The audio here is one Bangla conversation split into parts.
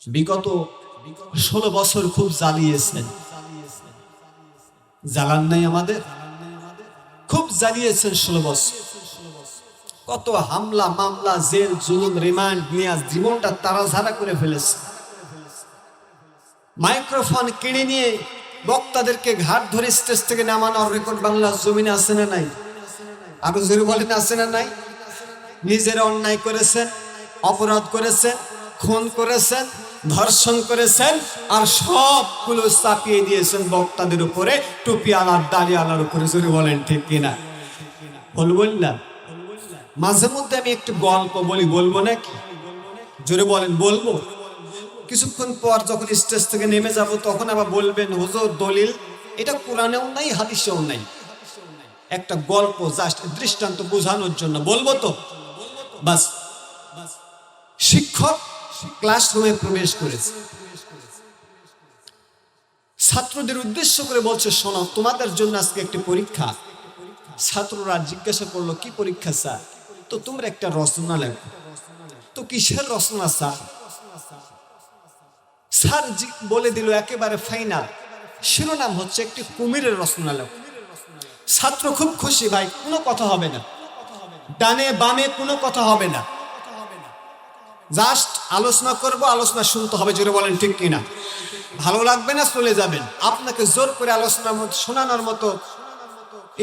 বিগত 16 বছর খুব জ্বালিয়েছেন, জ্বালান নাই আমাদের, খুব জ্বালিয়েছেন 16 বছর। কত হামলা মামলা, জেল জুলুম, রিমান্ড নিয়ে জীবনটা তাড়াঝাড়া করে ফেলেছে। মাইক্রোফোন কিনে নিয়ে বক্তাদেরকে ঘাট ধরে স্টেজ থেকে নামানোর রেকর্ড বাংলার জমিনে আছে না নাই? আরো জোরে বলেন, আছে না নাই? নিজেরা অন্যায় করেছেন, অপরাধ করেছেন, খুন করেছেন, ধর্ষণ করেছেন, আর সবগুলো চাপিয়ে দিয়েছেন বক্তাদের উপরে, টুপি আলার দাড়ি আলার উপরে। জোরে বলেন ঠিক কিনা? বলবেন না? মাঝে মধ্যে আমি একটু গল্প বলি, বলবো নাকি? জোরে বলেন, বলবো। কিছুক্ষণ পর যখন স্টেজ থেকে নেমে যাব তখন আবার বলবেন, হুজুর দলিল এটা কোরআনেও নাই, হাদিসেও নাই। একটা গল্প জাস্ট দৃষ্টান্ত বোঝানোর জন্য বলবো তো বাস। শিক্ষক ক্লাসরুমে প্রবেশ করেছে, ছাত্রদের উদ্দেশ্য করে বলছে, শোনো, তোমাদের জন্য আজকে একটি পরীক্ষা। ছাত্ররা জিজ্ঞাসা করলো, কি পরীক্ষা স্যার? তো তোমরা একটা রচনা লেখো। তো কিসের রচনা স্যার? স্যার বলে দিল একেবারে ফাইনাল শিরোনাম হচ্ছে একটি কুমিরের রচনা লেখো। ছাত্র খুব খুশি, ভাই কোনো কথা হবে না, ডানে বামে কোনো কথা হবে না, জাস্ট আলোচনা করব, আলোচনা শুনতে হবে। জোরে বলেন ঠিক কিনা? ভালো লাগবে না চলে যাবেন, আপনাকে জোর করে আলোচনার মধ্যে শোনানোর মতো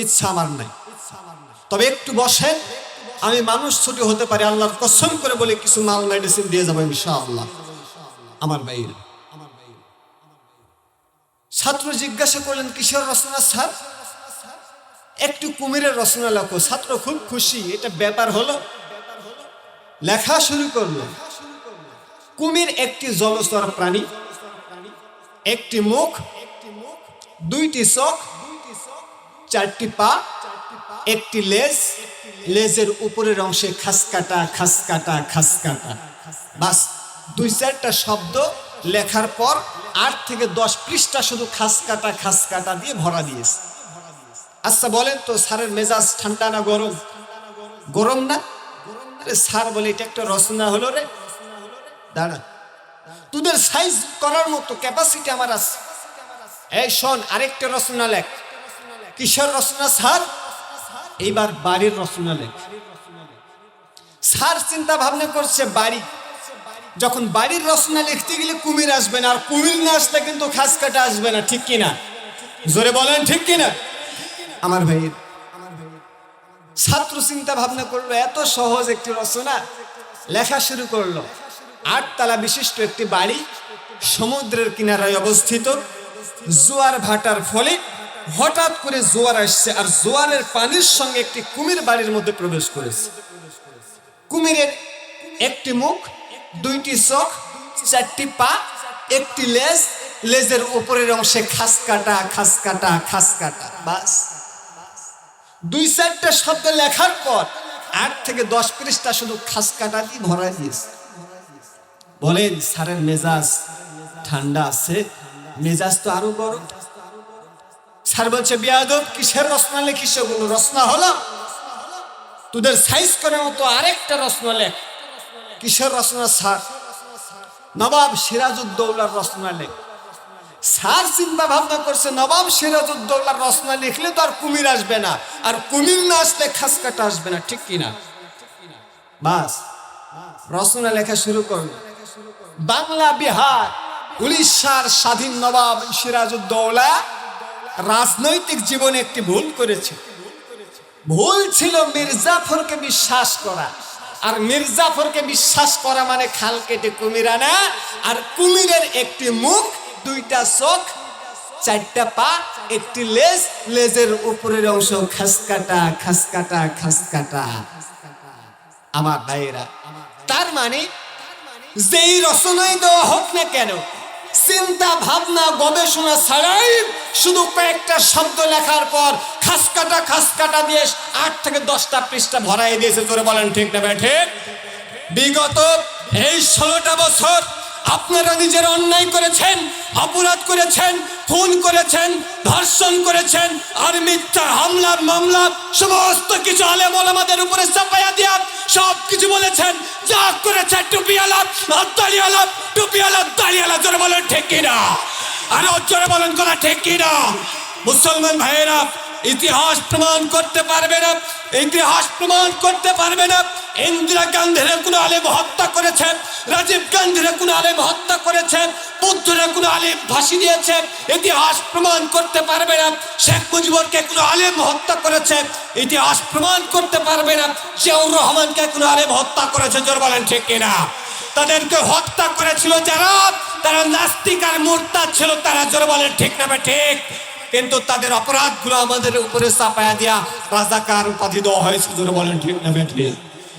ইচ্ছা আমার নাই। তবে একটু বসেন, আমি মানুষ ছুটি হতে পারি, আল্লাহর কসম করে বলে কিছু মাল মেডিসিন দিয়ে যাবো ইনশাআল্লাহ। আমার ভাইয়ের ছাত্র জিজ্ঞাসা করলেন, কিসের রচনা স্যার? একটু কুমিরের রচনা লেখো। ছাত্র খুব খুশি, এটা ব্যাপার হলো, লেখা শুরু করলো। কুমির একটি জলচর প্রাণী, একটি মুখ, দুইটি চোখ, চারটি পা, একটি লেজ, লেজের উপরের অংশে খাসকাটা খাসকাটা খাসকাটা। বাস 2-4টা শব্দ লেখার পর 8 থেকে 10 পৃষ্ঠা শুধু খাসকাটা খাসকাটা দিয়ে ভরা দিয়েছে। আচ্ছা বলেন তো, স্যারের মেজাজ ঠান্ডা না গরম? গরম না? আরে স্যার বলে, এটা একটা রচনা হলো রে। দাঁড়া, তোদের সাইজ করার মতো ক্যাপাসিটি আমার আছে। এই শোন, আরেকটা রচনা লেখ। কিসের রচনা স্যার? এইবার বাড়ির রচনা লেখ। স্যার চিন্তা ভাবনা করছে, বাড়ি, যখন বাড়ির রচনা লিখতে গেলে কুমির আসবে না, আর কুমির না আসলে কিন্তু খাসকাটা আসবে না, ঠিক কিনা? জোরে বলেন ঠিক কিনা? আমার ভাইয়ের ছাত্র চিন্তা ভাবনা করলো, এত সহজ একটি রচনা, লেখা শুরু করলো। 8 তলা বিশিষ্ট একটি বাড়ি, সমুদ্রের কিনারায় অবস্থিত। জোয়ার ভাটার ফলে হঠাৎ করে জোয়ার আসছে, আর জোয়ারের পানির সঙ্গে একটি কুমির বাড়ির মধ্যে প্রবেশ করেছে। কুমিরের একটি মুখ, 2টি চোখ, 4টি পা, একটি লেজ, লেজের উপরের অংশে খাসকাটা খাসকাটা খাসকাটা। বাস 2-4টা শব্দ লেখার পর 8 থেকে 10 পৃষ্ঠা শুধু খাসকাটা দিয়ে ভরা দিয়েছে। বলেন, স্যারের মেজাজ ঠান্ডা আছে? মেজাজ তো আরো গরম। স্যার বলছে, বেয়াদব, কিসের রচনা লেখিস? ওগুলো রচনা হলো, তোদের সাইজ করার মতো আরেকটা রচনা লেখ। কিসের রচনা স্যার? নবাব সিরাজউদ্দৌলার রচনা লেখ। স্যার চিন্তা ভাবনা করছে, নবাব সিরাজউদ্দৌলার রচনা লিখলে তো আর কুমির আসবে না, আর কুমির না আসলে খাসকাটা আসবে না, ঠিক কিনা? বাস রচনা লেখা শুরু করল। বাংলা, বিহার, উড়িষ্যার স্বাধীন নবাব সিরাজউদ্দৌলা রাজনৈতিক জীবনে একটি ভুল করেছে। ভুল ছিল মির্জাফরকে বিশ্বাস করা, আর মির্জাফরকে বিশ্বাস করা মানে খাল কেটে কুমির আনা। আর কুমিরের একটি মুখ, 2টা চোখ, 4টা পা, একটি লেজ, লেজের উপরের অংশ খাসকাটা খাসকাটা খাসকাটা। আমার ভাইয়েরা, তার মানে যেই রচনাই দেওয়া হোক না কেন, চিন্তা ভাবনা গবেষণা ছাড়াই শুধু কয়েকটা শব্দ লেখার পর খাসকাটা খাসকাটা দিয়ে 8 থেকে 10টা পৃষ্ঠা ভরাই দিয়েছে। তোরে বলেন ঠিক না ঠিক? বিগত এই 16টা বছর আপনারা নিজেরা অন্যায় করেছেন, অপরাধ করেছেন, খুন করেছেন, ধর্ষণ করেছেন, আর মিথ্যা হামলা মামলা সমস্ত কিছু আলেম ওলামাদের উপরে চাপাইয়া দিয়া সব কিছু বলেছেন। যা করেছেন টুপি আলাপ, দাড়ি আলাপ, টুপি আলাপ, তালিয়ালা জোরে বলেন ঠিক কিনা? আরো জোরে বলেন কথা ঠিক কিনা? মুসলমান ভাইয়েরা, ইতিহাস প্রমাণ করতে পারবে না, ইতিহাস প্রমাণ করতে পারবে না ইন্দিরা গান্ধীর কোনো আলেম হত্যা করেছেন, রাজীব গান্ধীর কোনো আলেম হত্যা করেছেন, বুদ্ধের কোনো আলেম ফাঁসি দিয়েছেন। ইতিহাস প্রমাণ করতে পারবে না শেখ মুজিবুরকে কোনো আলেম হত্যা করেছে। ইতিহাস প্রমাণ করতে পারবে না জিয়াউর রহমানকে কোনো আলেম হত্যা করেছে। জোর বলেন ঠিক কিনা? তাদেরকে হত্যা করেছিল যারা, তারা নাস্তিক আর মুরতাদ ছিল তারা। জোর বলেন ঠিক না ঠিক? কিন্তু তাদের অপরাধগুলো আমাদের উপরে চাপায়া দিয়া রাজাকার উপাধি দেওয়া হয়েছে। জোর বলেন ঠিক না ঠিক?